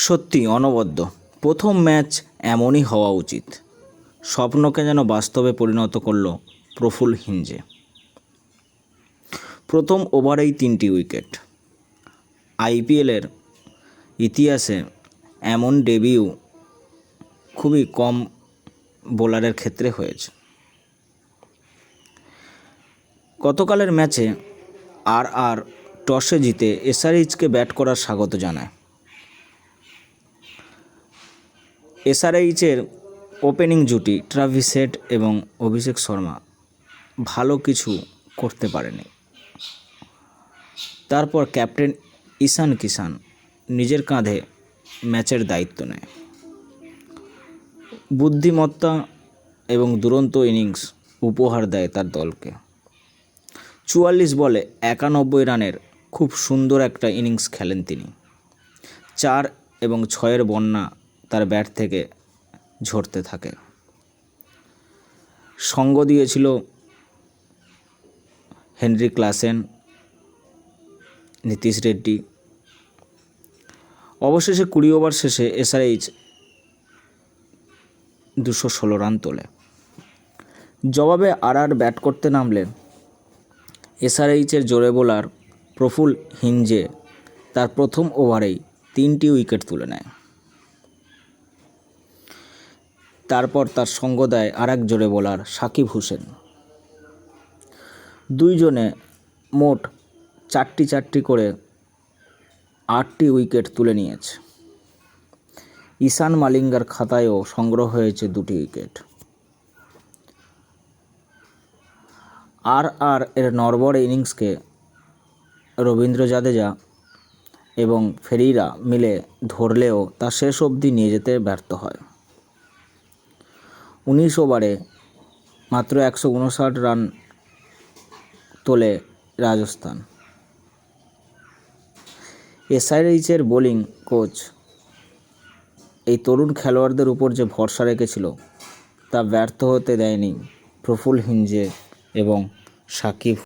সত্যি অনবদ্য। প্রথম ম্যাচ এমনই হওয়া উচিত। স্বপ্নকে যেন বাস্তবে পরিণত করল প্রফুল্ল হিঞ্জে। প্রথম ওভারেই 3টি উইকেট। আইপিএলের ইতিহাসে এমন ডেবিউ খুবই কম বোলারের ক্ষেত্রে হয়েছে। গতকালের ম্যাচে আর টসে জিতে এসআরএইচকে ব্যাট করার স্বাগত জানায়। এসআরএইচের ওপেনিং জুটি ট্রাভিস হেড এবং অভিষেক শর্মা ভালো কিছু করতে পারেনি। তারপর ক্যাপ্টেন ঈশান কিষান নিজের কাঁধে ম্যাচের দায়িত্ব নেয়। বুদ্ধিমত্তা এবং দুরন্ত ইনিংস উপহার দেয় তার দলকে। 44 বলে 91 রানের খুব সুন্দর একটা ইনিংস খেলেন তিনি। 4 এবং 6 বন্যা তার ব্যাট থেকে ঝরতে থাকে। সঙ্গ দিয়েছিল হেনরি ক্লাসেন, নীতিশ রেড্ডি। অবশেষে 20 ওভার শেষে এসআরএইচ 216 রান তোলে। জবাবে আর ব্যাট করতে নামলে এসআরএইচের জোরে বোলার প্রফুল্ল হিঞ্জে তার প্রথম ওভারেই 3টি উইকেট তুলে নেয়। তারপর তার সঙ্গ দেয় আরেক জোরে বোলার সাকিব হোসেন। দুইজনে মোট 4টি করে 8টি উইকেট তুলে নিয়েছে। ঈশান মালিঙ্গার খাতায়ও সংগ্রহ হয়েছে 2টি উইকেট। আর এর নড়বড়ে ইনিংসকে রবীন্দ্র জাদেজা এবং ফেরেইরা মিলে ধরলেও তা শেষ অবধি নিয়ে যেতে ব্যর্থ হয়। 19 ওভারে মাত্র 159 রান তোলে রাজস্থান। এসআরএইচের বোলিং কোচ এই তরুণ খেলোয়াড়দের উপর যে ভরসা রেখেছিল তা ব্যর্থ হতে দেয়নি প্রফুল্ল হিঞ্জে এবং সাকিব।